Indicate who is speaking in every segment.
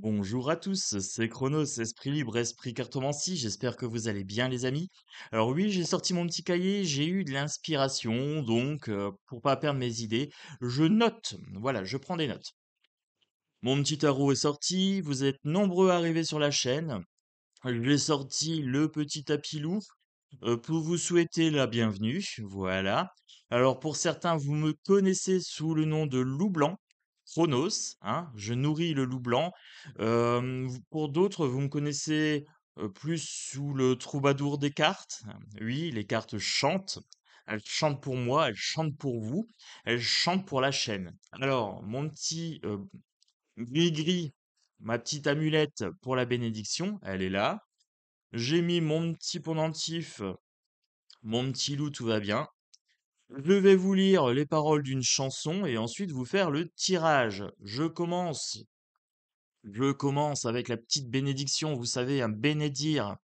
Speaker 1: Bonjour à tous, c'est Chronos, Esprit Libre, Esprit Cartomancie, j'espère que vous allez bien les amis. Alors oui, j'ai sorti mon petit cahier, j'ai eu de l'inspiration, donc pour pas perdre mes idées, je note, voilà, je prends des notes. Mon petit tarot est sorti, vous êtes nombreux à arriver sur la chaîne. J'ai sorti le petit tapis loup pour vous souhaiter la bienvenue, voilà. Alors pour certains, vous me connaissez sous le nom de loup blanc. Chronos, hein, je nourris le loup blanc. Pour d'autres, vous me connaissez plus sous le troubadour des cartes. Oui, les cartes chantent. Elles chantent pour moi, elles chantent pour vous, elles chantent pour la chaîne. Alors, mon petit gris-gris, ma petite amulette pour la bénédiction, elle est là. J'ai mis mon petit pendentif, mon petit loup, tout va bien. Je vais vous lire les paroles d'une chanson et ensuite vous faire le tirage. Je commence avec la petite bénédiction, vous savez, un bénédire.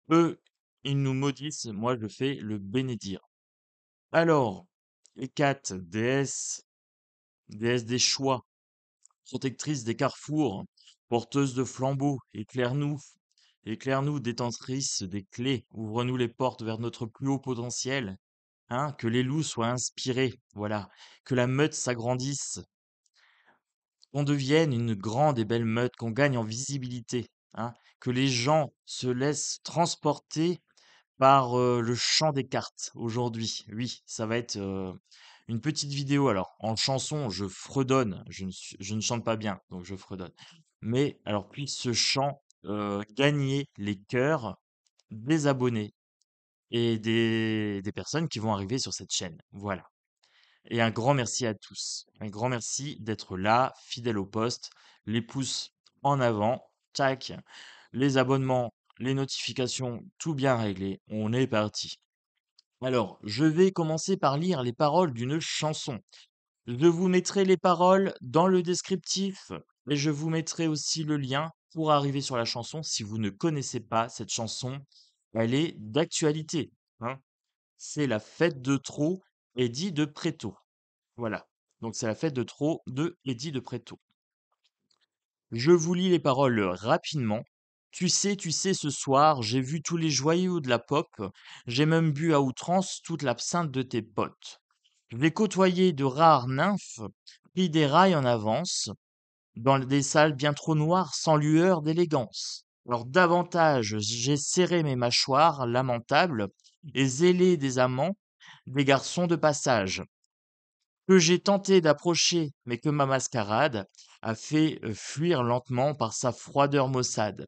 Speaker 1: Eux, ils nous maudissent, moi je fais le bénédire. Alors, les quatre, déesse des choix, protectrice des carrefours, porteuse de flambeaux, éclaire-nous, détentrice des clés, ouvre-nous les portes vers notre plus haut potentiel, hein, que les loups soient inspirés, voilà, que la meute s'agrandisse, qu'on devienne une grande et belle meute, qu'on gagne en visibilité, hein, que les gens se laissent transporter par le chant des cartes aujourd'hui. Oui, ça va être une petite vidéo. Alors, en chanson, je fredonne, je ne chante pas bien, donc je fredonne. Mais alors, puisse ce chant gagner les cœurs des abonnés et des personnes qui vont arriver sur cette chaîne. Voilà. Et un grand merci à tous. Un grand merci d'être là, fidèle au poste, les pouces en avant, tac, les abonnements, les notifications, tout bien réglé. On est parti. Alors, je vais commencer par lire les paroles d'une chanson. Je vous mettrai les paroles dans le descriptif et je vous mettrai aussi le lien pour arriver sur la chanson si vous ne connaissez pas cette chanson. Elle est d'actualité, hein. C'est la fête de trop, Eddie de Préto. Voilà. Donc c'est la fête de trop de Eddie de Préto. Je vous lis les paroles rapidement. Tu sais, ce soir, j'ai vu tous les joyaux de la pop, j'ai même bu à outrance toute l'absinthe de tes potes. Je vais côtoyer de rares nymphes, pris des rails en avance, dans des salles bien trop noires, sans lueur d'élégance. Alors davantage, j'ai serré mes mâchoires lamentables et zélé des amants, des garçons de passage que j'ai tenté d'approcher, mais que ma mascarade a fait fuir lentement par sa froideur maussade.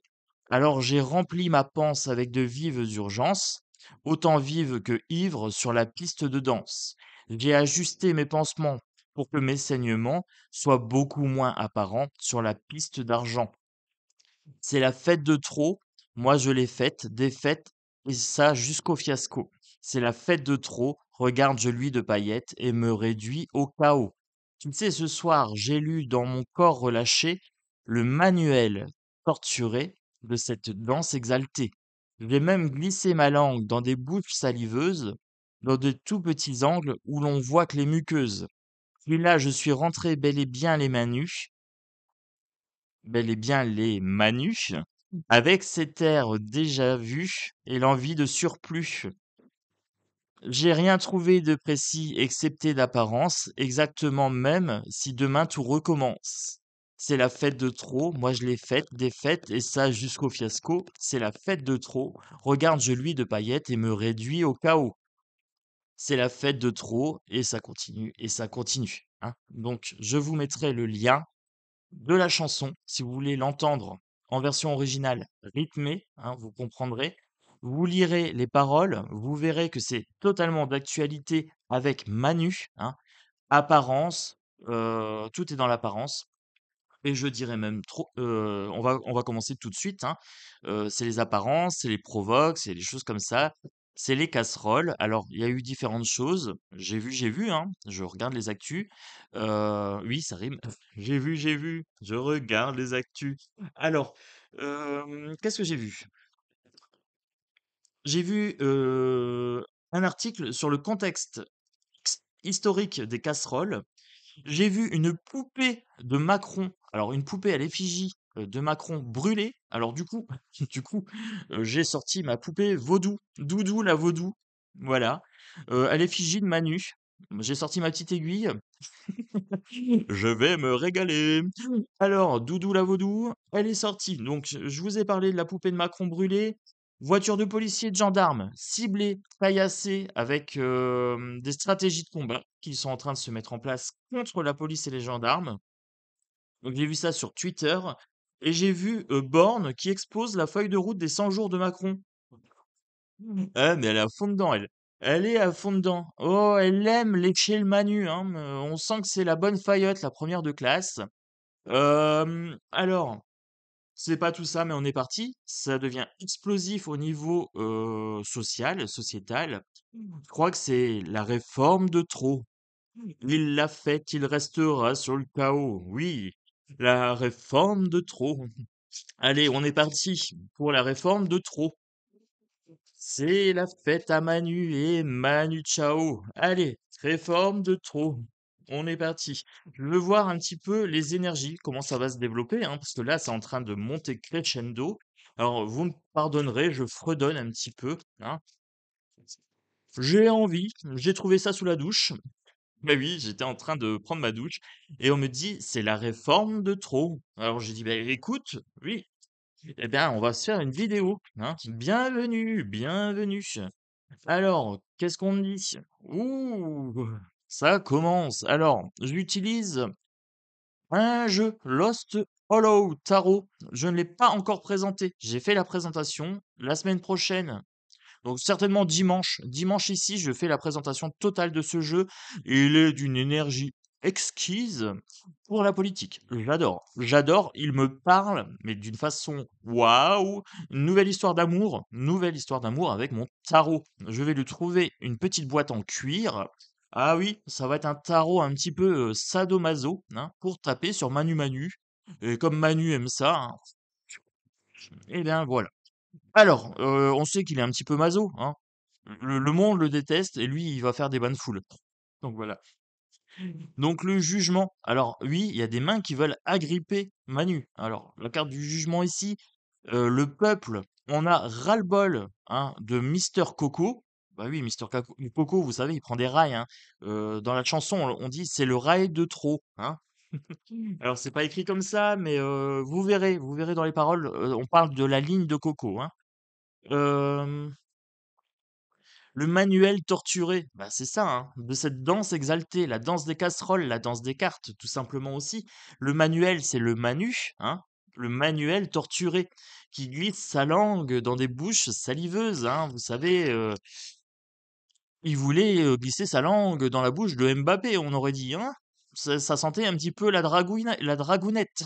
Speaker 1: Alors j'ai rempli ma panse avec de vives urgences, autant vives que ivres sur la piste de danse. J'ai ajusté mes pansements pour que mes saignements soient beaucoup moins apparents sur la piste d'argent. C'est la fête de trop, moi je l'ai faite, défaite, et ça jusqu'au fiasco. C'est la fête de trop, regarde je lui de paillettes et me réduit au chaos. Tu sais, ce soir, j'ai lu dans mon corps relâché le manuel torturé de cette danse exaltée. J'ai même glissé ma langue dans des bouches saliveuses, dans de tout petits angles où l'on voit que les muqueuses. Puis là, je suis rentré bel et bien les manus, avec cet air déjà vu et l'envie de surplus. J'ai rien trouvé de précis excepté d'apparence, exactement même si demain tout recommence. C'est la fête de trop, moi je l'ai faite, défaite, et ça jusqu'au fiasco. C'est la fête de trop, regarde je lui de paillettes et me réduis au chaos. C'est la fête de trop, et ça continue, hein. Donc je vous mettrai le lien de la chanson, si vous voulez l'entendre en version originale rythmée, hein, vous comprendrez. Vous lirez les paroles, vous verrez que c'est totalement d'actualité avec Manu, hein. Apparence, tout est dans l'apparence. Et je dirais même trop, on va commencer tout de suite, hein. C'est les apparences, c'est les provoques, c'est les choses comme ça. C'est les casseroles. Alors, il y a eu différentes choses. J'ai vu, hein. Je regarde les actus. Oui, ça rime. J'ai vu. Je regarde les actus. Alors, qu'est-ce que j'ai vu? J'ai vu un article sur le contexte historique des casseroles. J'ai vu une poupée de Macron, alors une poupée à l'effigie de Macron brûlée. Alors du coup, j'ai sorti ma poupée vaudou, Doudou la vaudou, voilà, à l'effigie de Manu. J'ai sorti ma petite aiguille. Je vais me régaler. Alors, Doudou la vaudou, elle est sortie. Donc, je vous ai parlé de la poupée de Macron brûlée. Voiture de policiers et de gendarmes ciblée, caillassée, avec des stratégies de combat qui sont en train de se mettre en place contre la police et les gendarmes. Donc, j'ai vu ça sur Twitter et j'ai vu Borne qui expose la feuille de route des 100 jours de Macron. Ah, mais elle est à fond dedans, elle. Elle est à fond dedans. Oh, elle aime lécher le Manu, hein. On sent que c'est la bonne Fayotte, la première de classe. Alors, c'est pas tout ça, mais on est parti. Ça devient explosif au niveau social, sociétal. Je crois que c'est la réforme de trop. Il l'a faite, il restera sur le chaos. Oui, la réforme de trop. Allez, on est parti pour la réforme de trop. C'est la fête à Manu et Manu Chao. Allez, réforme de trop. On est parti. Je veux voir un petit peu les énergies, comment ça va se développer, hein, parce que là, c'est en train de monter crescendo. Alors, vous me pardonnerez, je fredonne un petit peu, hein. J'ai envie, j'ai trouvé ça sous la douche. Mais oui, j'étais en train de prendre ma douche et on me dit, c'est la réforme de trop. Alors, j'ai dit, bah, écoute, oui, eh bien, on va se faire une vidéo, hein. Bienvenue, bienvenue. Alors, qu'est-ce qu'on dit? Ouh, ça commence. Alors, j'utilise un jeu, Lost Hollow Tarot. Je ne l'ai pas encore présenté. J'ai fait la présentation la semaine prochaine. Donc certainement dimanche. Dimanche ici, je fais la présentation totale de ce jeu. Il est d'une énergie exquise pour la politique. J'adore. J'adore. Il me parle, mais d'une façon waouh. Une nouvelle histoire d'amour avec mon tarot. Je vais lui trouver une petite boîte en cuir. Ah oui, ça va être un tarot un petit peu sadomaso, hein, pour taper sur Manu Manu. Et comme Manu aime ça, hein, eh bien voilà. Alors, on sait qu'il est un petit peu maso, hein. Le monde le déteste et lui, il va faire des bains de foule. Donc voilà. Donc le jugement. Alors oui, il y a des mains qui veulent agripper Manu. Alors, la carte du jugement ici, le peuple, on a ras-le-bol, hein, de Mister Coco. Bah oui, Coco, vous savez, il prend des rails, hein. Dans la chanson, on dit: «C'est le rail de trop», hein. Alors c'est pas écrit comme ça, mais vous verrez dans les paroles, on parle de la ligne de Coco, hein. Hem Le manuel torturé, bah, c'est ça, hein, de cette danse exaltée, la danse des casseroles, la danse des cartes, tout simplement aussi. Le manuel, c'est le Manu, hein, le manuel torturé, qui glisse sa langue dans des bouches saliveuses, hein. Vous savez, il voulait glisser sa langue dans la bouche de Mbappé, on aurait dit, hein. Ça sentait un petit peu la dragounette.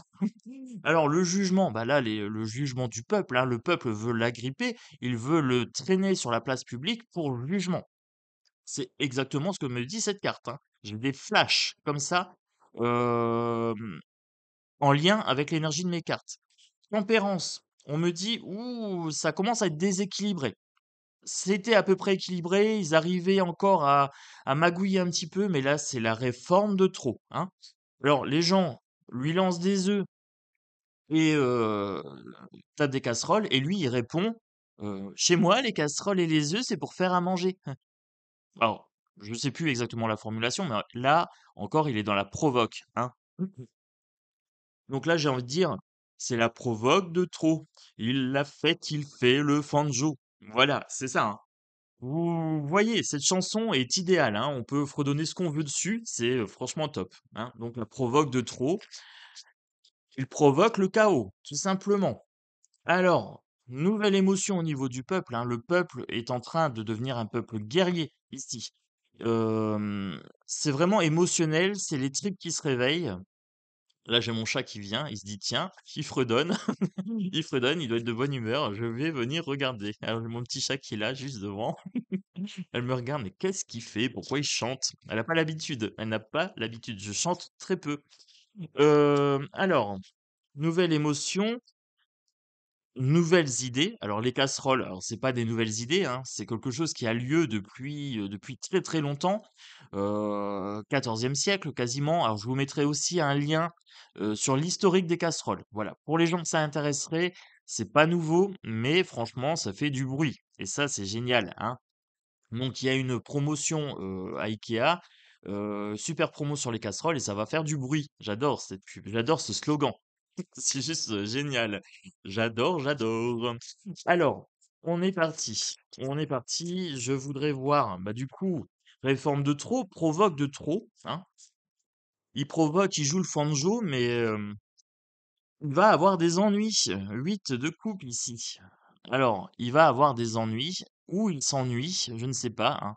Speaker 1: Alors le jugement, bah là, le jugement du peuple, hein, le peuple veut l'agripper, il veut le traîner sur la place publique pour le jugement. C'est exactement ce que me dit cette carte, hein. J'ai des flashs comme ça, hem, en lien avec l'énergie de mes cartes. Tempérance, on me dit: «Ouh, ça commence à être déséquilibré». C'était à peu près équilibré, ils arrivaient encore à magouiller un petit peu, mais là, c'est la réforme de trop, hein. Alors les gens lui lancent des œufs et tapent des casseroles et lui, il répond: «Chez moi, les casseroles et les œufs, c'est pour faire à manger». Alors, je sais plus exactement la formulation, mais là, encore, il est dans la provoque, hein. Donc là, j'ai envie de dire, c'est la provoque de trop. Il l'a fait, il fait le Fanjo. Voilà, c'est ça, hein. Vous voyez, cette chanson est idéale, hein. On peut fredonner ce qu'on veut dessus, c'est franchement top, hein. Donc la provoque de trop, il provoque le chaos, tout simplement. Alors, nouvelle émotion au niveau du peuple, hein. Le peuple est en train de devenir un peuple guerrier ici. C'est vraiment émotionnel, c'est les tripes qui se réveillent. Là, j'ai mon chat qui vient, il se dit: «Tiens», il fredonne, il fredonne, il doit être de bonne humeur, je vais venir regarder. Alors j'ai mon petit chat qui est là, juste devant. Elle me regarde: «Mais qu'est-ce qu'il fait? Pourquoi il chante?» Elle a pas l'habitude, elle n'a pas l'habitude, je chante très peu. Alors, nouvelle émotion, nouvelles idées. Alors les casseroles, alors c'est pas des nouvelles idées, hein, c'est quelque chose qui a lieu depuis très, très longtemps, 14e siècle quasiment. Alors je vous mettrai aussi un lien, sur l'historique des casseroles. Voilà, pour les gens que ça intéresserait, c'est pas nouveau, mais franchement ça fait du bruit et ça c'est génial, hein. Donc il y a une promotion, à IKEA, super promo sur les casseroles et ça va faire du bruit. J'adore cette pub, j'adore ce slogan. C'est juste, génial. J'adore, j'adore. Alors, on est parti. Je voudrais voir, bah, du coup, réforme de trop, provoque de trop, hein. Il provoque, il joue le Fanjo, mais, il va avoir des ennuis. 8 de coupe ici. Alors, il va avoir des ennuis ou il s'ennuie, je ne sais pas, hein.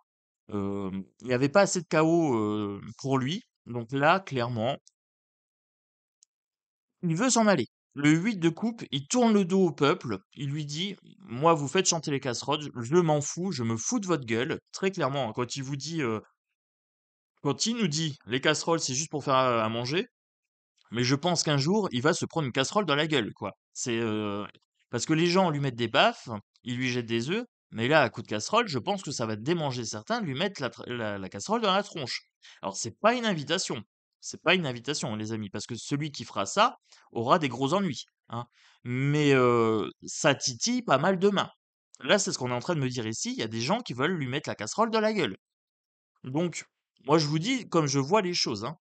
Speaker 1: Il n'y avait pas assez de KO, pour lui. Donc là, clairement, il veut s'en aller. Le 8 de coupe, il tourne le dos au peuple. Il lui dit, moi, vous faites chanter les casseroles, je m'en fous, je me fous de votre gueule. Très clairement, hein, quand il nous dit, les casseroles, c'est juste pour faire à manger, mais je pense qu'un jour, il va se prendre une casserole dans la gueule, quoi. Parce que les gens lui mettent des baffes, ils lui jettent des œufs, mais là, à coup de casserole, je pense que ça va démanger certains de lui mettre la casserole dans la tronche. Alors, c'est pas une invitation. C'est pas une invitation, les amis, parce que celui qui fera ça aura des gros ennuis, hein. Mais ça titille pas mal de mains. Là, c'est ce qu'on est en train de me dire ici. Il y a des gens qui veulent lui mettre la casserole dans la gueule. Donc, moi, je vous dis comme je vois les choses, hein.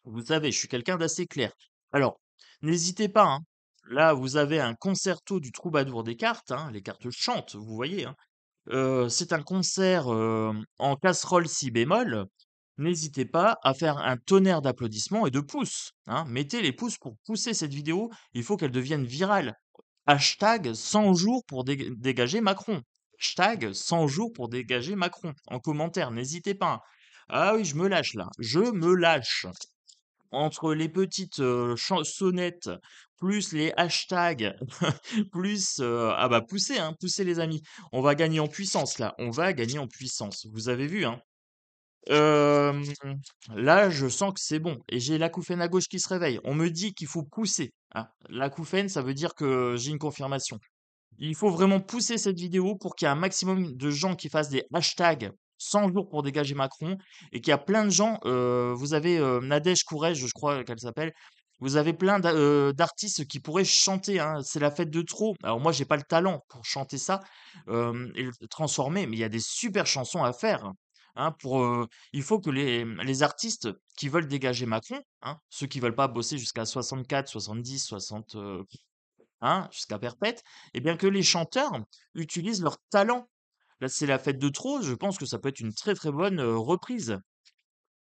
Speaker 1: Vous savez, je suis quelqu'un d'assez clair. Alors, n'hésitez pas, hein. Là, vous avez un concerto du troubadour des cartes, hein, les cartes chantent, vous voyez, hein. C'est un concert en casserole si bémol. N'hésitez pas à faire un tonnerre d'applaudissements et de pouces, hein. Mettez les pouces pour pousser cette vidéo. Il faut qu'elle devienne virale. Hashtag 100 jours pour dégager Macron. Hashtag 100 jours pour dégager Macron. En commentaire, n'hésitez pas, hein. Ah oui, je me lâche là. Je me lâche entre les petites, chansonnettes, plus les hashtags, plus, ah bah poussez, hein, poussez les amis. On va gagner en puissance là, on va gagner en puissance. Vous avez vu, hein? Hem, Là, je sens que c'est bon et j'ai l'acouphène à gauche qui se réveille. On me dit qu'il faut pousser. Ah, l'acouphène, ça veut dire que j'ai une confirmation. Il faut vraiment pousser cette vidéo pour qu'il y ait un maximum de gens qui fassent des hashtags 100 jours pour dégager Macron et qu'il y a plein de gens, vous avez, Nadège Courrèges, je crois qu'elle s'appelle. Vous avez plein d'artistes qui pourraient chanter, hein. C'est la fête de trop. Alors moi, j'ai pas le talent pour chanter ça, et le transformer, mais il y a des super chansons à faire, hein, il faut que les artistes qui veulent dégager Macron, hein, ceux qui veulent pas bosser jusqu'à 64, 70, 60, hein, jusqu'à perpète, et bien que les chanteurs utilisent leur talent. Là, c'est la fête de trop, je pense que ça peut être une très très bonne reprise.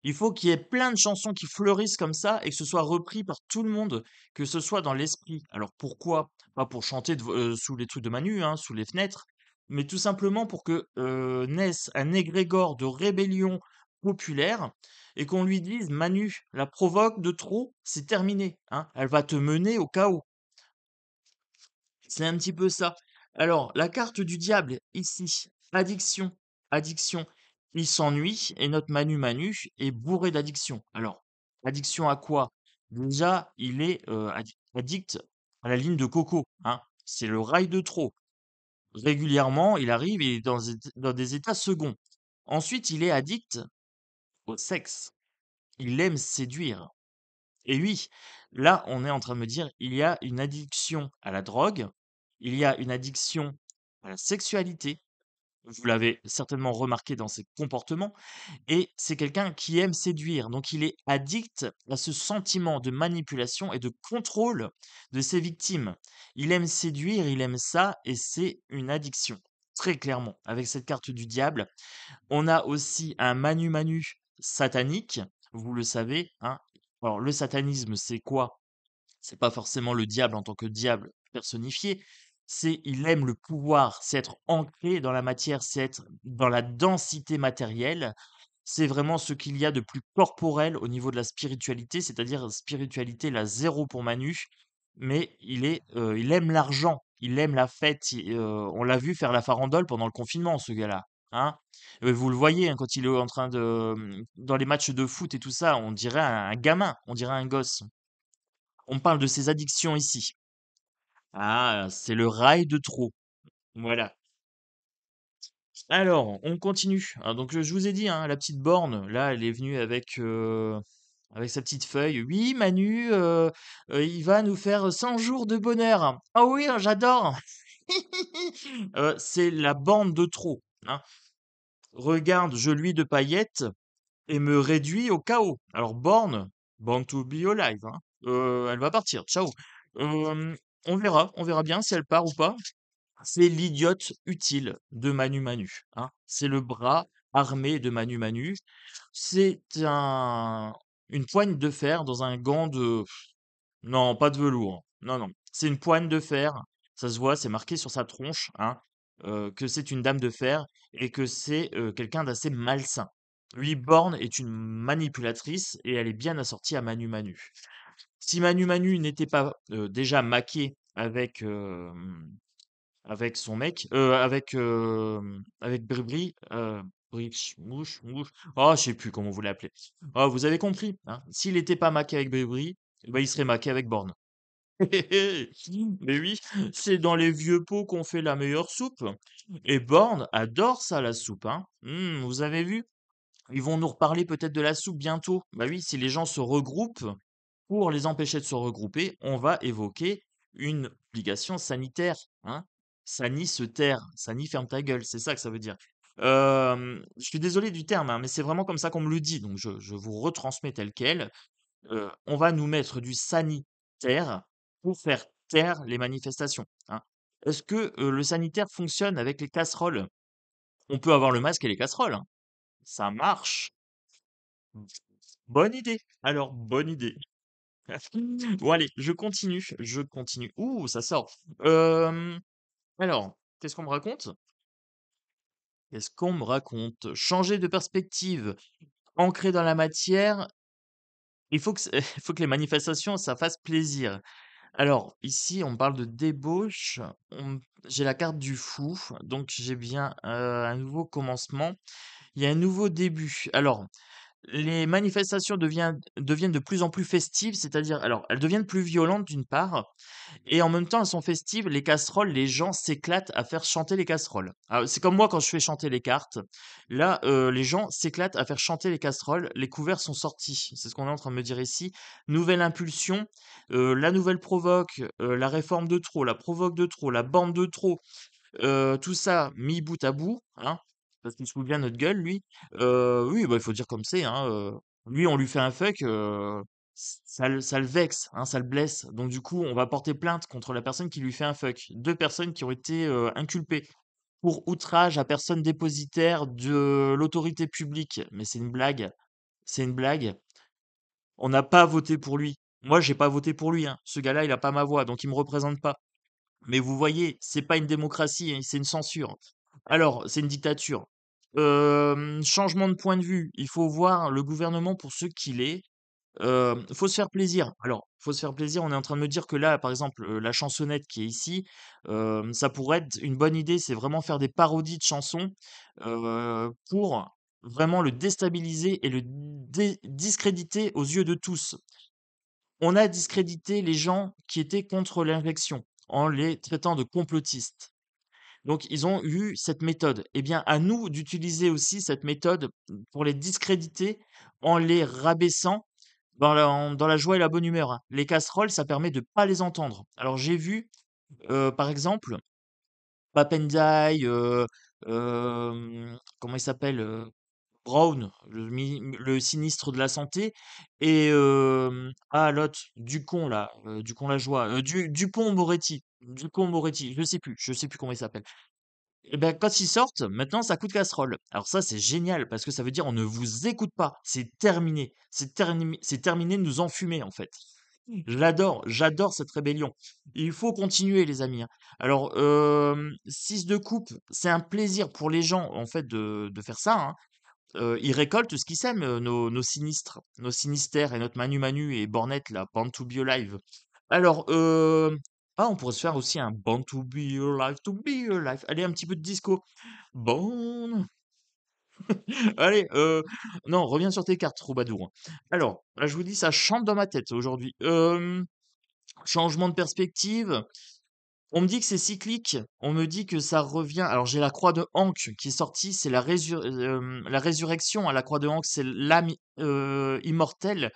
Speaker 1: Il faut qu'il y ait plein de chansons qui fleurissent comme ça et que ce soit repris par tout le monde, que ce soit dans l'esprit. Alors pourquoi? Pas pour chanter sous les trucs de Manu, hein, sous les fenêtres, mais tout simplement pour que naisse un égrégore de rébellion populaire et qu'on lui dise Manu, la provoque de trop, c'est terminé, hein, elle va te mener au chaos. C'est un petit peu ça. Alors, la carte du diable, ici, addiction, addiction. Il s'ennuie et notre Manu Manu est bourré d'addiction. Alors, addiction à quoi? Déjà, il est addict à la ligne de coco, hein. C'est le rail de trop. Régulièrement, il arrive et est dans des états seconds. Ensuite, il est addict au sexe. Il aime séduire. Et oui, là, on est en train de me dire, il y a une addiction à la drogue, il y a une addiction à la sexualité. Vous l'avez certainement remarqué dans ses comportements. Et c'est quelqu'un qui aime séduire. Donc, il est addict à ce sentiment de manipulation et de contrôle de ses victimes. Il aime séduire, il aime ça, et c'est une addiction. Très clairement, avec cette carte du diable. On a aussi un Manu Manu satanique, vous le savez, hein. Alors, le satanisme, c'est quoi? C'est pas forcément le diable en tant que diable personnifié, c'est il aime le pouvoir, c'est être ancré dans la matière, c'est être dans la densité matérielle. C'est vraiment ce qu'il y a de plus corporel au niveau de la spiritualité, c'est-à-dire spiritualité, la zéro pour Manu, mais il aime l'argent, il aime la fête. On l'a vu faire la farandole pendant le confinement, ce gars-là, hein. Vous le voyez, hein, quand il est en train dans les matchs de foot et tout ça, on dirait un gamin, on dirait un gosse. On parle de ses addictions ici. Ah, c'est le rail de trop. Voilà. Alors, on continue. Ah, donc, je vous ai dit, hein, la petite borne, là, elle est venue avec sa petite feuille. Oui, Manu, il va nous faire 100 jours de bonheur. Ah oui, hein, j'adore. C'est la borne de trop, hein. Regarde, je lui de paillettes et me réduit au chaos. Alors, born to be alive, hein. Elle va partir. Ciao. On verra bien si elle part ou pas. C'est l'idiote utile de Manu Manu, hein. C'est le bras armé de Manu Manu. C'est une poigne de fer dans un gant de... Non, pas de velours. Non, non. C'est une poigne de fer. Ça se voit, c'est marqué sur sa tronche, hein, que c'est une dame de fer et que c'est quelqu'un d'assez malsain. Lui, Borne est une manipulatrice et elle est bien assortie à Manu Manu. Si Manu Manu n'était pas déjà maqué avec son mec, avec Bribri, Mouche, Mouche. Oh, je sais plus comment vous l'appelez. Oh, vous avez compris, hein. S'il était pas maqué avec Bribri, eh ben, il serait maqué avec Borne. Mais oui, c'est dans les vieux pots qu'on fait la meilleure soupe. Et Borne adore ça, la soupe, hein. Vous avez vu? Ils vont nous reparler peut-être de la soupe bientôt. Bah oui, si les gens se regroupent, pour les empêcher de se regrouper, on va évoquer une obligation sanitaire, hein. Sani se taire, Sani ferme ta gueule, c'est ça que ça veut dire. Je suis désolé du terme, hein, mais c'est vraiment comme ça qu'on me le dit, donc je vous retransmets tel quel. On va nous mettre du sanitaire pour faire taire les manifestations, hein. Est-ce que le sanitaire fonctionne avec les casseroles? On peut avoir le masque et les casseroles, hein. Ça marche. Bonne idée. Alors, bonne idée. Bon allez, je continue. Ouh, ça sort. Alors, qu'est-ce qu'on me raconte? Qu'est-ce qu'on me raconte? Changer de perspective, ancrer dans la matière, il faut que, il faut que les manifestations, ça fasse plaisir. Alors, ici, on parle de débauche. J'ai la carte du fou, donc j'ai bien un nouveau commencement. Il y a un nouveau début. Alors, les manifestations deviennent de plus en plus festives, c'est-à-dire, alors, elles deviennent plus violentes d'une part, et en même temps, elles sont festives. Les casseroles, les gens s'éclatent à faire chanter les casseroles. Ah, c'est comme moi quand je fais chanter les cartes. Là, les gens s'éclatent à faire chanter les casseroles. Les couverts sont sortis. C'est ce qu'on est en train de me dire ici. Nouvelle impulsion, la nouvelle provoque, la réforme de trop, la provoque de trop, la bande de trop, tout ça mis bout à bout, hein, parce qu'il se fout bien notre gueule, lui. Oui, bah, il faut dire comme c'est, hein. Lui, on lui fait un fuck, ça le vexe, hein, ça le blesse. Donc du coup, on va porter plainte contre la personne qui lui fait un fuck. 2 personnes qui ont été, inculpées pour outrage à personne dépositaire de l'autorité publique. Mais c'est une blague, c'est une blague. On n'a pas voté pour lui. Moi, j'ai pas voté pour lui, hein. Ce gars-là, il a pas ma voix, donc il me représente pas. Mais vous voyez, c'est pas une démocratie, hein, c'est une censure. Alors, c'est une dictature. Changement de point de vue. Il faut voir le gouvernement pour ce qu'il est. Faut se faire plaisir. Alors, faut se faire plaisir. On est en train de me dire que là, par exemple, la chansonnette qui est ici, ça pourrait être une bonne idée. C'est vraiment faire des parodies de chansons pour vraiment le déstabiliser et le discréditer aux yeux de tous. On a discrédité les gens qui étaient contre l'injection en les traitant de complotistes. Donc, ils ont eu cette méthode. Eh bien, à nous d'utiliser aussi cette méthode pour les discréditer en les rabaissant dans la joie et la bonne humeur, hein. Les casseroles, ça permet de pas les entendre. Alors, j'ai vu, par exemple, Papendiaï, comment il s'appelle? Brown, le sinistre de la santé, et ah l'autre, Ducon là, Ducon la joie, Dupont-Moretti, Dupont-Moretti, je sais plus comment il s'appelle. Et ben quand ils sortent, maintenant ça coûte casserole. Alors ça c'est génial parce que ça veut dire on ne vous écoute pas, c'est terminé, c'est terminé de nous enfumer en fait. J'adore cette rébellion. Il faut continuer les amis, hein. Alors 6 de coupe, c'est un plaisir pour les gens en fait de faire ça, hein. Ils récoltent ce qu'ils sèment, nos sinistres, nos sinistères et notre Manu Manu et Bornette là, Born to be alive. Alors, ah, on pourrait se faire aussi un Born to be alive. Allez, un petit peu de disco. Born. Allez, non, reviens sur tes cartes, troubadour, hein. Alors, là, je vous dis, ça chante dans ma tête aujourd'hui. Changement de perspective. On me dit que c'est cyclique, on me dit que ça revient. Alors j'ai la croix de Ankh qui est sortie, c'est la résurrection, hein, la croix de Ankh, c'est l'âme immortelle.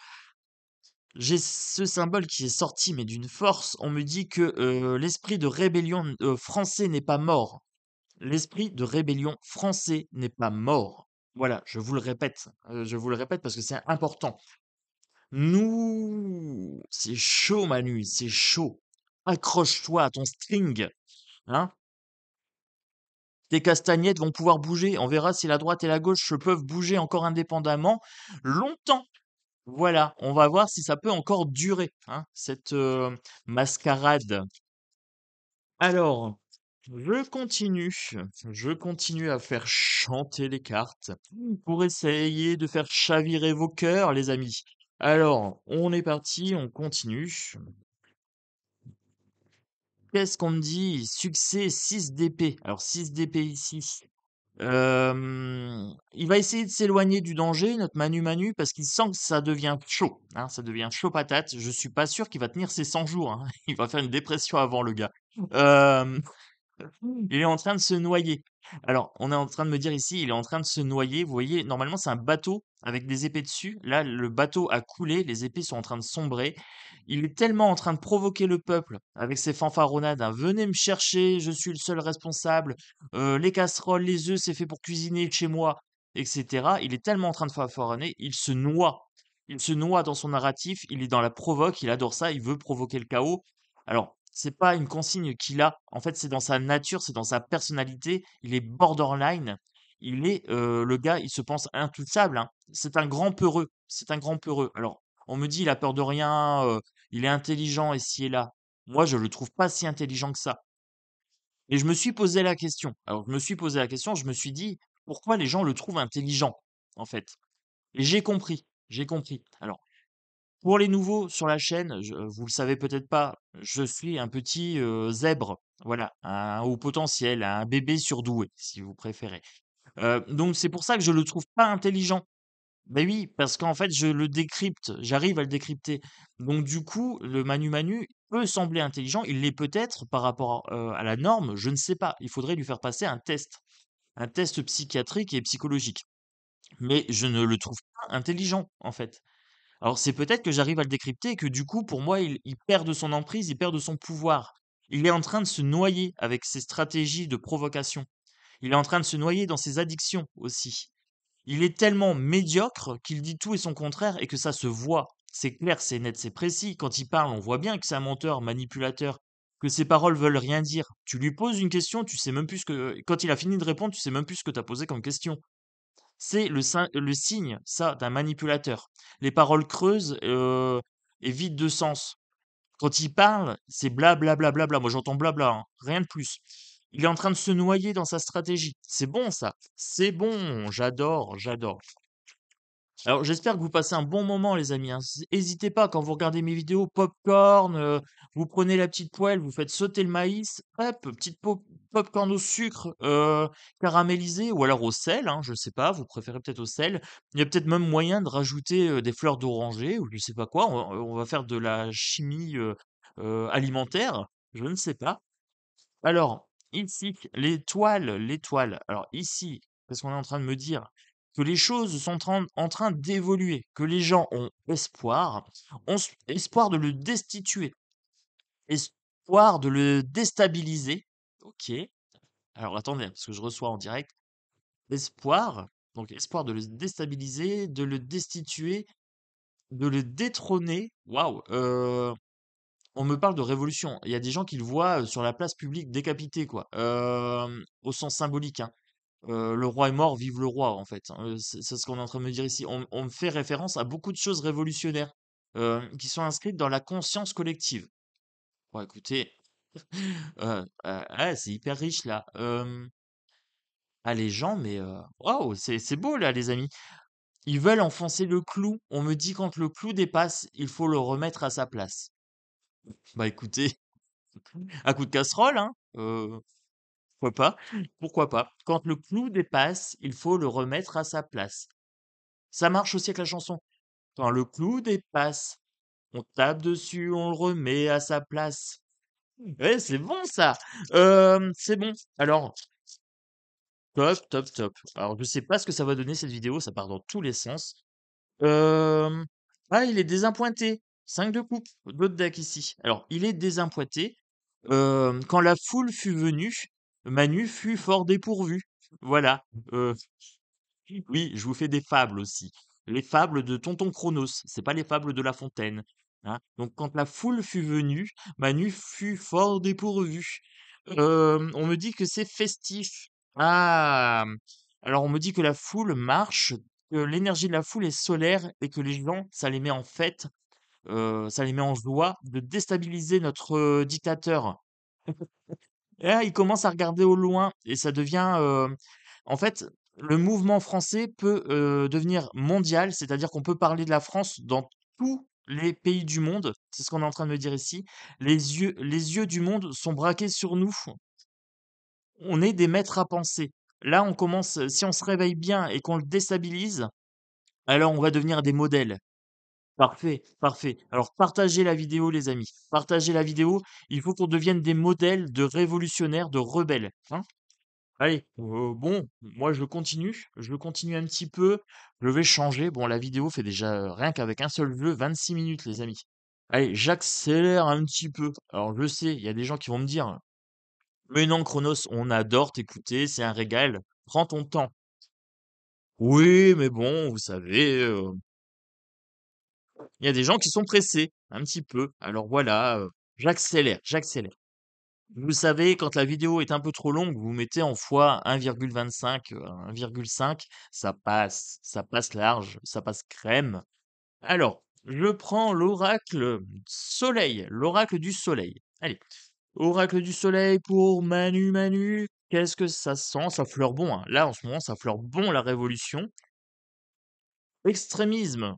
Speaker 1: J'ai ce symbole qui est sorti, mais d'une force. On me dit que l'esprit de rébellion français n'est pas mort. L'esprit de rébellion français n'est pas mort. Voilà, je vous le répète parce que c'est important. Nous, c'est chaud Manu, c'est chaud. Accroche-toi à ton string, hein. Tes castagnettes vont pouvoir bouger. On verra si la droite et la gauche peuvent bouger encore indépendamment longtemps. Voilà, on va voir si ça peut encore durer, hein, cette mascarade. Alors, je continue, je continue à faire chanter les cartes pour essayer de faire chavirer vos cœurs, les amis. Alors, on est parti, on continue. Qu'est-ce qu'on me dit? Succès 6 d'épée. Alors 6 d'épée ici. Il va essayer de s'éloigner du danger, notre Manu Manu, parce qu'il sent que ça devient chaud, hein, ça devient chaud patate. Je suis pas sûr qu'il va tenir ses 100 jours, hein. Il va faire une dépression avant, le gars. Hem Il est en train de se noyer. Alors, on est en train de me dire ici, il est en train de se noyer. Vous voyez, normalement, c'est un bateau avec des épées dessus. Là, le bateau a coulé, les épées sont en train de sombrer. Il est tellement en train de provoquer le peuple avec ses fanfaronnades, hein. Venez me chercher, je suis le seul responsable. Les casseroles, les œufs, c'est fait pour cuisiner chez moi, etc. Il est tellement en train de fanfaronner, il se noie. Il se noie dans son narratif, il est dans la provoque, il adore ça, il veut provoquer le chaos. Alors, c'est pas une consigne qu'il a. En fait, c'est dans sa nature, c'est dans sa personnalité. Il est borderline. Il est, le gars, il se pense intouchable, hein. C'est un grand peureux. C'est un grand peureux. Alors, on me dit, il a peur de rien, il est intelligent ici et là. Moi, je le trouve pas si intelligent que ça. Et je me suis posé la question. Alors, je me suis posé la question, je me suis dit, pourquoi les gens le trouvent intelligent, en fait? Et j'ai compris. J'ai compris. Alors, pour les nouveaux sur la chaîne, vous le savez peut-être pas, je suis un petit zèbre, voilà, un haut potentiel, un bébé surdoué, si vous préférez. Donc c'est pour ça que je le trouve pas intelligent. Ben oui, parce qu'en fait, je le décrypte, j'arrive à le décrypter. Donc du coup, le Manu Manu peut sembler intelligent, il l'est peut-être par rapport à la norme, je ne sais pas. Il faudrait lui faire passer un test psychiatrique et psychologique. Mais je ne le trouve pas intelligent, en fait. Alors c'est peut-être que j'arrive à le décrypter et que du coup, pour moi, il perd de son emprise, il perd de son pouvoir. Il est en train de se noyer avec ses stratégies de provocation. Il est en train de se noyer dans ses addictions aussi. Il est tellement médiocre qu'il dit tout et son contraire et que ça se voit. C'est clair, c'est net, c'est précis. Quand il parle, on voit bien que c'est un menteur, manipulateur, que ses paroles veulent rien dire. Tu lui poses une question, tu sais même plus ce que... Quand il a fini de répondre, tu sais même plus ce que tu as posé comme question. C'est le signe, ça, d'un manipulateur. Les paroles creuses et vides de sens. Quand il parle, c'est bla bla bla bla bla. Moi, j'entends blabla, hein, rien de plus. Il est en train de se noyer dans sa stratégie. C'est bon, ça. C'est bon. J'adore, j'adore. Alors, j'espère que vous passez un bon moment, les amis, hein. Hésitez pas, quand vous regardez mes vidéos, popcorn, vous prenez la petite poêle, vous faites sauter le maïs, hop, petite popcorn au sucre caramélisé ou alors au sel, hein, je sais pas, vous préférez peut-être au sel. Il y a peut-être même moyen de rajouter des fleurs d'oranger ou je sais pas quoi. On va faire de la chimie alimentaire, je ne sais pas. Alors, ici, l'étoile, l'étoile. Alors ici, qu'est-ce qu'on est en train de me dire? Que les choses sont en train d'évoluer, que les gens ont espoir de le destituer, espoir de le déstabiliser. Ok. Alors attendez, parce que je reçois en direct. Espoir, donc espoir de le déstabiliser, de le destituer, de le détrôner. Waouh! On me parle de révolution. Il y a des gens qui le voient sur la place publique décapité, quoi. Au sens symbolique, hein. Le roi est mort, vive le roi, en fait, hein. C'est ce qu'on est en train de me dire ici. On me fait référence à beaucoup de choses révolutionnaires qui sont inscrites dans la conscience collective. Bon, écoutez, ouais, c'est hyper riche là. Ah, les gens, mais waouh, c'est beau là, les amis. Ils veulent enfoncer le clou. On me dit quand le clou dépasse, il faut le remettre à sa place. Bah écoutez, un coup de casserole, hein. Pourquoi pas? Pourquoi pas? Quand le clou dépasse, il faut le remettre à sa place. Ça marche aussi avec la chanson. Quand le clou dépasse, on tape dessus, on le remet à sa place. Ouais, c'est bon ça. C'est bon. Alors, top, top, top. Alors, je sais pas ce que ça va donner cette vidéo, ça part dans tous les sens. Hem, ah, il est désappointé. 5 de coupe, d'autres deck ici. Alors, il est désappointé. Quand la foule fut venue, Manu fut fort dépourvu. Voilà. Oui, je vous fais des fables aussi. Les fables de Tonton Cronos, c'est pas les fables de La Fontaine. Hein. Donc, quand la foule fut venue, Manu fut fort dépourvu. On me dit que c'est festif. Ah, alors on me dit que la foule marche, que l'énergie de la foule est solaire et que les gens, ça les met en fête, ça les met en joie de déstabiliser notre dictateur. Et là, il commence à regarder au loin et ça devient, en fait, le mouvement français peut, devenir mondial, c'est-à-dire qu'on peut parler de la France dans tous les pays du monde. C'est ce qu'on est en train de me dire ici. Les yeux du monde sont braqués sur nous. On est des maîtres à penser. Là, on commence, si on se réveille bien et qu'on le déstabilise, alors on va devenir des modèles. Parfait, parfait. Alors partagez la vidéo, les amis. Partagez la vidéo. Il faut qu'on devienne des modèles de révolutionnaires, de rebelles. Hein. Allez, bon, moi je continue un petit peu, je vais changer. Bon, la vidéo fait déjà, rien qu'avec un seul jeu, 26 minutes, les amis. Allez, j'accélère un petit peu. Alors je sais, il y a des gens qui vont me dire, mais non, Chronos, on adore t'écouter, c'est un régal. Prends ton temps. Oui, mais bon, vous savez, il y a des gens qui sont pressés, un petit peu. Alors voilà, j'accélère, j'accélère. Vous savez, quand la vidéo est un peu trop longue, vous mettez en fois 1,25, 1,5, ça passe large, ça passe crème. Alors, je prends l'oracle du soleil. Allez, oracle du soleil pour Manu Manu. Qu'est-ce que ça sent? Ça fleure bon, hein. Là, en ce moment, ça fleure bon la révolution. Extrémisme.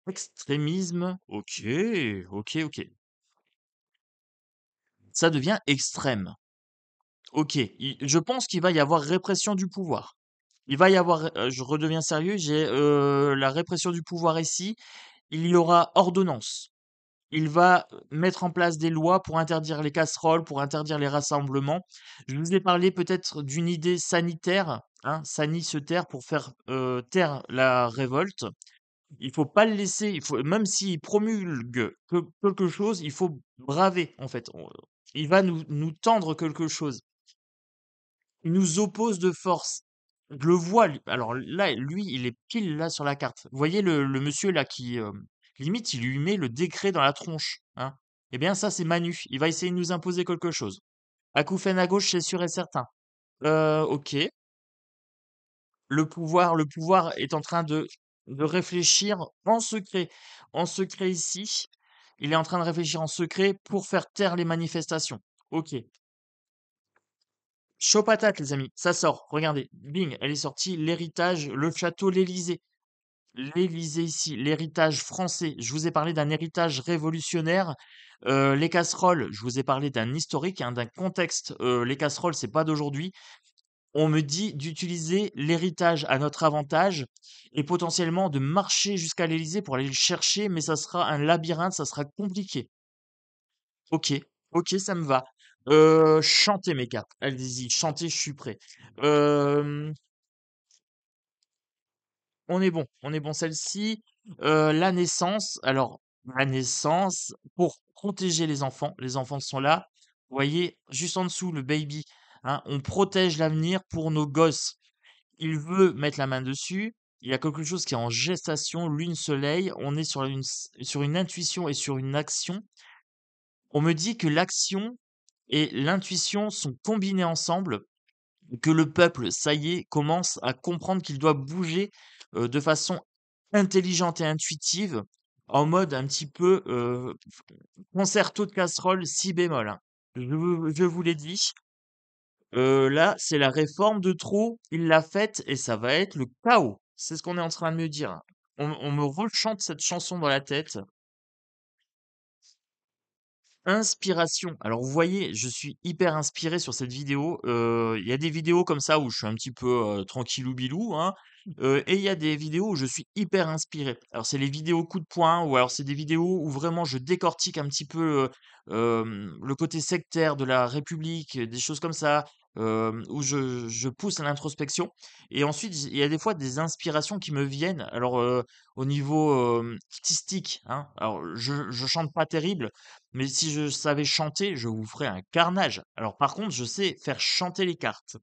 Speaker 1: Extrémisme. Ok, ok, ok. Ça devient extrême. Ok, je pense qu'il va y avoir répression du pouvoir. Il va y avoir, je redeviens sérieux, j'ai la répression du pouvoir ici. Il y aura ordonnance. Il va mettre en place des lois pour interdire les casseroles, pour interdire les rassemblements. Je vous ai parlé peut-être d'une idée sanitaire, hein, Sani se taire pour faire taire la révolte. Il faut pas le laisser, il faut, même s'il promulgue quelque chose, il faut braver en fait. Il va nous tendre quelque chose. Il nous oppose de force. Je le vois, alors là, lui, il est pile là sur la carte. Vous voyez le monsieur là qui, limite, il lui met le décret dans la tronche. Hein. Eh bien, ça, c'est Manu. Il va essayer de nous imposer quelque chose. Acouphène à gauche, c'est sûr et certain. Ok. Le pouvoir est en train de réfléchir en secret. En secret ici. Il est en train de réfléchir en secret pour faire taire les manifestations. Ok. Chaud patate, les amis, ça sort. Regardez, bing, elle est sortie. L'héritage, le château, l'Élysée. L'Élysée ici, l'héritage français. Je vous ai parlé d'un héritage révolutionnaire. Les casseroles, je vous ai parlé d'un historique, hein, d'un contexte. Les casseroles, c'est pas d'aujourd'hui. On me dit d'utiliser l'héritage à notre avantage et potentiellement de marcher jusqu'à l'Élysée pour aller le chercher, mais ça sera un labyrinthe, ça sera compliqué. Ok, ok, ça me va. Chantez mes cartes. Allez-y, chantez, je suis prêt. Euh, on est bon. Celle-ci, la naissance. Alors, la naissance, pour protéger les enfants sont là. Vous voyez, juste en dessous, le baby. Hein, on protège l'avenir pour nos gosses. Il veut mettre la main dessus. Il y a quelque chose qui est en gestation, lune, soleil. On est sur une intuition et sur une action. On me dit que l'action et l'intuition sont combinés ensemble, que le peuple, ça y est, commence à comprendre qu'il doit bouger de façon intelligente et intuitive, en mode un petit peu concerto de casserole si bémol. Hein. Je vous l'ai dit, là, c'est la réforme de trop, il l'a faite et ça va être le chaos. C'est ce qu'on est en train de me dire. On me rechante cette chanson dans la tête. Inspiration. Alors vous voyez, je suis hyper inspiré sur cette vidéo. Il y a des vidéos comme ça où je suis un petit peu, tranquillou bilou, hein, et il y a des vidéos où je suis hyper inspiré. Alors c'est les vidéos coup de poing ou alors c'est des vidéos où vraiment je décortique un petit peu, le côté sectaire de la République, des choses comme ça, où je pousse à l'introspection et ensuite il y a des fois des inspirations qui me viennent. Alors, au niveau, artistique, hein, alors je chante pas terrible, mais si je savais chanter, je vous ferais un carnage. Alors par contre, je sais faire chanter les cartes.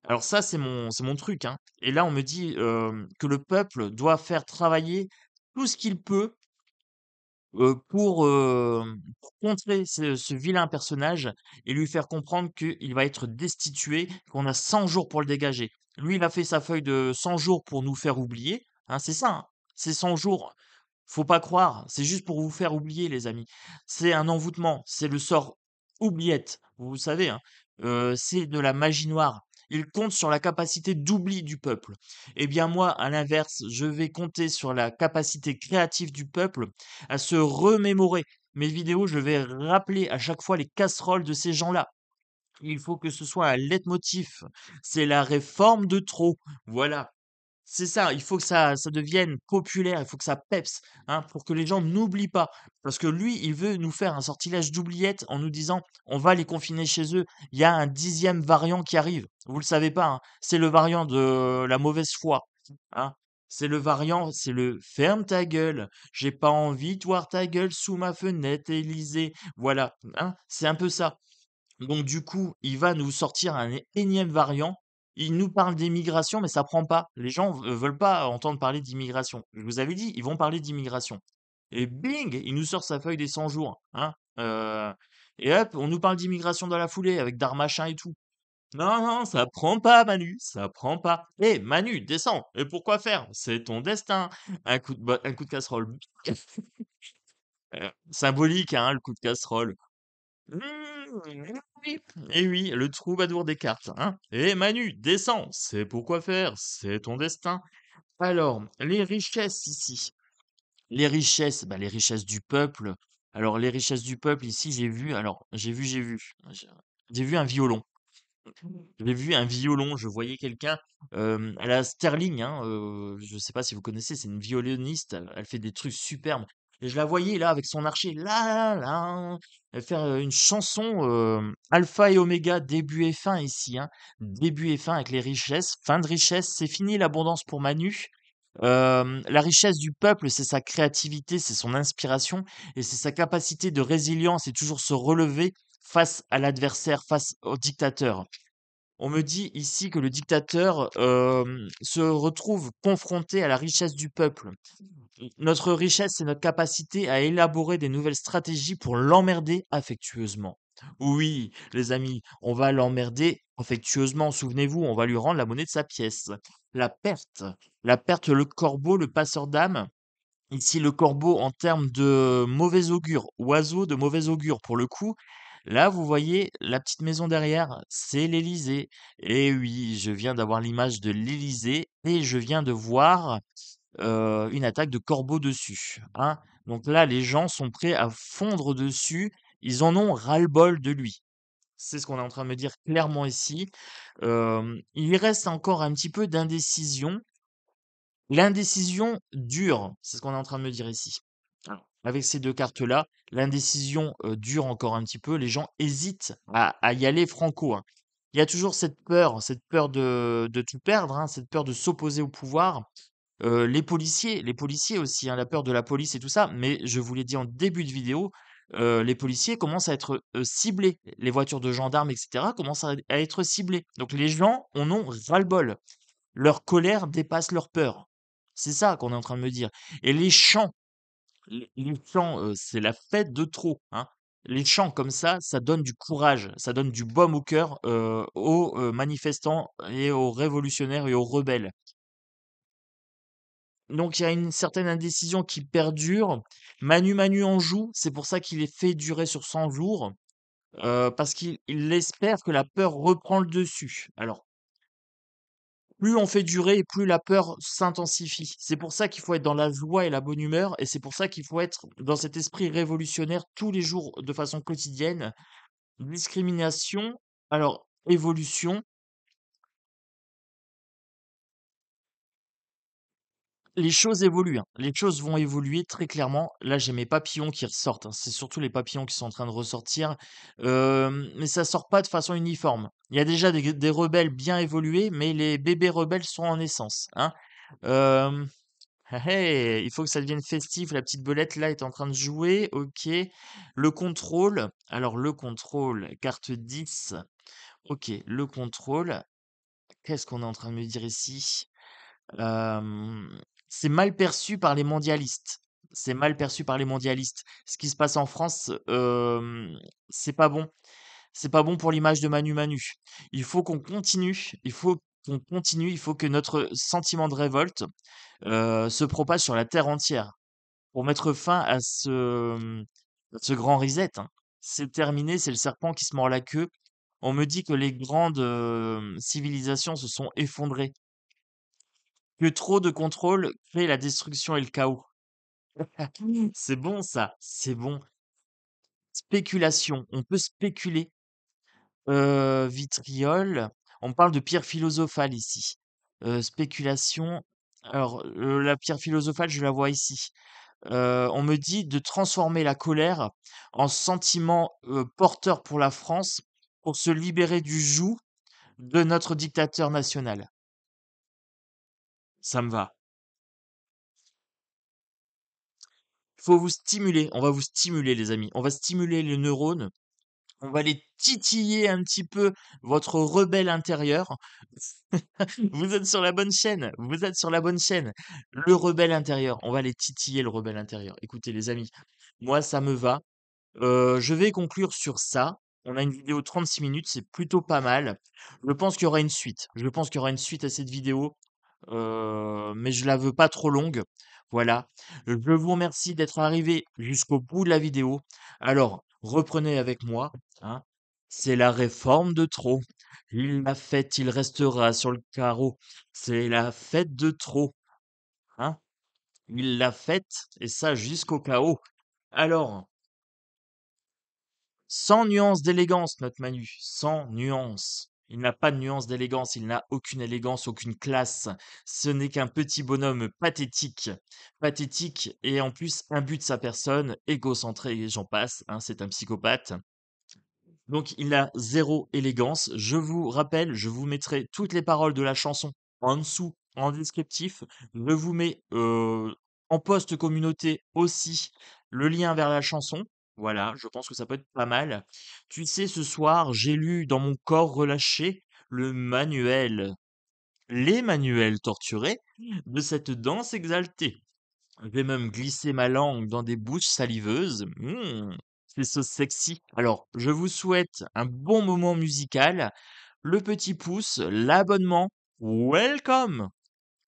Speaker 1: Alors ça, c'est mon truc, hein. Et là, on me dit que le peuple doit faire travailler tout ce qu'il peut pour contrer ce vilain personnage et lui faire comprendre qu'il va être destitué, qu'on a 100 jours pour le dégager. Lui, il a fait sa feuille de 100 jours pour nous faire oublier, hein, c'est ça, hein. C'est 100 jours. Faut pas croire, c'est juste pour vous faire oublier, les amis. C'est un envoûtement, c'est le sort oubliette, vous savez, hein. C'est de la magie noire. Il compte sur la capacité d'oubli du peuple. Eh bien moi, à l'inverse, je vais compter sur la capacité créative du peuple à se remémorer. Mes vidéos, je vais rappeler à chaque fois les casseroles de ces gens-là. Il faut que ce soit un leitmotiv. C'est la réforme de trop. Voilà. C'est ça, il faut que ça devienne populaire, il faut que ça peps, hein, pour que les gens n'oublient pas. Parce que lui, il veut nous faire un sortilège d'oubliettes en nous disant: «On va les confiner chez eux». Il y a un 10e variant qui arrive. Vous le savez pas, hein, c'est le variant de la mauvaise foi, hein. C'est le «Ferme ta gueule, j'ai pas envie de voir ta gueule sous ma fenêtre, Élysée». Voilà, hein, c'est un peu ça. Donc du coup, il va nous sortir un énième variant. Il nous parle d'immigration, mais ça prend pas. Les gens veulent pas entendre parler d'immigration. Je vous avais dit, ils vont parler d'immigration. Et bing, il nous sort sa feuille des 100 jours, hein. Et hop, on nous parle d'immigration dans la foulée avec Darmachin et tout. Non, non, ça prend pas, Manu, ça prend pas. Eh, Manu, descends. Et pourquoi faire? C'est ton destin. Un coup de casserole. Symbolique, hein, le coup de casserole. Oui. Et oui, le troubadour des cartes, hein. Eh Manu, descends, c'est pourquoi faire, c'est ton destin. Alors, les richesses ici. Les richesses du peuple. Alors, les richesses du peuple, ici, j'ai vu un violon. J'ai vu un violon, je voyais quelqu'un à la Sterling, hein, je sais pas si vous connaissez, c'est une violoniste, elle fait des trucs superbes. Et je la voyais là avec son archer, là, là, là, elle faire une chanson alpha et oméga, début et fin ici, hein. Début et fin avec les richesses, fin de richesse, c'est fini l'abondance pour Manu. La richesse du peuple, c'est sa créativité, c'est son inspiration et c'est sa capacité de résilience et toujours se relever face à l'adversaire, face au dictateur. On me dit ici que le dictateur se retrouve confronté à la richesse du peuple. Notre richesse, c'est notre capacité à élaborer des nouvelles stratégies pour l'emmerder affectueusement. Oui, les amis, on va l'emmerder affectueusement. Souvenez-vous, on va lui rendre la monnaie de sa pièce. La perte. La perte, le corbeau, le passeur d'âme. Ici, le corbeau, en termes de mauvais augure, oiseau de mauvais augure pour le coup. Là, vous voyez la petite maison derrière, c'est l'Élysée. Et oui, je viens d'avoir l'image de l'Élysée et je viens de voir une attaque de corbeau dessus, hein. Donc là, les gens sont prêts à fondre dessus. Ils en ont ras-le-bol de lui. C'est ce qu'on est en train de me dire clairement ici. Il reste encore un petit peu d'indécision. L'indécision dure, c'est ce qu'on est en train de me dire ici. Alors, avec ces 2 cartes-là, l'indécision, dure encore un petit peu. Les gens hésitent à y aller franco, hein. Il y a toujours cette peur de tout perdre, hein, cette peur de s'opposer au pouvoir. Les policiers aussi, hein, la peur de la police et tout ça. Mais je vous l'ai dit en début de vidéo, les policiers commencent à être, ciblés. Les voitures de gendarmes et cetera commencent à être ciblées. Donc les gens en ont ras-le-bol. Leur colère dépasse leur peur. C'est ça qu'on est en train de me dire. Et les chants, c'est la fête de trop, hein. Les chants comme ça donne du courage, ça donne du baume au cœur, aux, manifestants et aux révolutionnaires et aux rebelles. Donc il y a une certaine indécision qui perdure. Manu Manu en joue, c'est pour ça qu'il est fait durer sur 100 jours, parce qu'il espère que la peur reprend le dessus. Alors plus on fait durer et plus la peur s'intensifie. C'est pour ça qu'il faut être dans la joie et la bonne humeur et c'est pour ça qu'il faut être dans cet esprit révolutionnaire tous les jours de façon quotidienne. Discrimination, alors évolution, les choses évoluent, hein. Les choses vont évoluer très clairement. Là, j'ai mes papillons qui ressortent, hein. C'est surtout les papillons qui sont en train de ressortir. Mais ça sort pas de façon uniforme. Il y a déjà des rebelles bien évolués, mais les bébés rebelles sont en naissance, hein. Euh, il faut que ça devienne festif. La petite belette là est en train de jouer. Ok. Le contrôle. Alors le contrôle, carte 10. Ok, le contrôle. Qu'est-ce qu'on est en train de me dire ici? C'est mal perçu par les mondialistes. C'est mal perçu par les mondialistes. Ce qui se passe en France, c'est pas bon. C'est pas bon pour l'image de Manu Manu. Il faut qu'on continue, il faut que notre sentiment de révolte, se propage sur la terre entière pour mettre fin à ce grand reset, hein. C'est terminé, c'est le serpent qui se mord la queue. On me dit que les grandes, civilisations se sont effondrées, que trop de contrôle crée la destruction et le chaos. C'est bon ça, c'est bon. Spéculation, on peut spéculer. Vitriol, on parle de pierre philosophale ici. Spéculation, alors, la pierre philosophale, je la vois ici. On me dit de transformer la colère en sentiment, porteur pour la France, pour se libérer du joug de notre dictateur national. Ça me va. Faut vous stimuler, on va vous stimuler les amis. On va stimuler les neurones, on va les titiller un petit peu votre rebelle intérieur. Vous êtes sur la bonne chaîne, vous êtes sur la bonne chaîne. Le rebelle intérieur, on va les titiller le rebelle intérieur. Écoutez les amis, moi ça me va. Je vais conclure sur ça. On a une vidéo de 36 minutes, c'est plutôt pas mal. Je pense qu'il y aura une suite. Je pense qu'il y aura une suite à cette vidéo, mais je la veux pas trop longue. Voilà. Je vous remercie d'être arrivé jusqu'au bout de la vidéo. Alors, reprenez avec moi, hein. C'est la réforme de trop. Il l'a faite, il restera sur le carreau. C'est la fête de trop, hein. Il l'a faite, et ça jusqu'au chaos. Alors, sans nuance d'élégance, notre Manu, sans nuance. Il n'a pas de nuance d'élégance, il n'a aucune élégance, aucune classe. Ce n'est qu'un petit bonhomme pathétique. Pathétique et en plus imbu de sa personne, égocentré et j'en passe, hein, c'est un psychopathe. Donc il a zéro élégance. Je vous rappelle, je vous mettrai toutes les paroles de la chanson en dessous, en descriptif. Je vous mets en post communauté aussi le lien vers la chanson. Voilà, je pense que ça peut être pas mal. Tu sais, ce soir, j'ai lu dans mon corps relâché le manuel, les manuels torturés de cette danse exaltée. Je vais même glisser ma langue dans des bouches saliveuses. C'est so sexy. Alors, je vous souhaite un bon moment musical. Le petit pouce, l'abonnement. Welcome!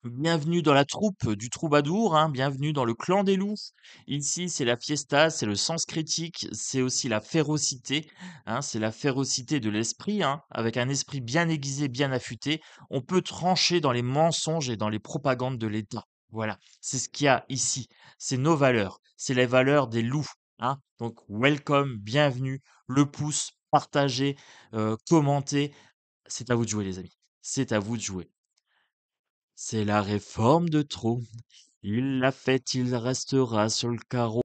Speaker 1: Bienvenue dans la troupe du troubadour, hein, bienvenue dans le clan des loups. Ici, c'est la fiesta, c'est le sens critique, c'est aussi la férocité, hein, c'est la férocité de l'esprit, hein, avec un esprit bien aiguisé, bien affûté. On peut trancher dans les mensonges et dans les propagandes de l'État. Voilà, c'est ce qu'il y a ici. C'est nos valeurs, c'est les valeurs des loups, hein. Donc, welcome, bienvenue, le pouce, partagez, commentez. C'est à vous de jouer, les amis. C'est à vous de jouer. C'est la réforme de trop. Il l'a faite, il restera sur le carreau.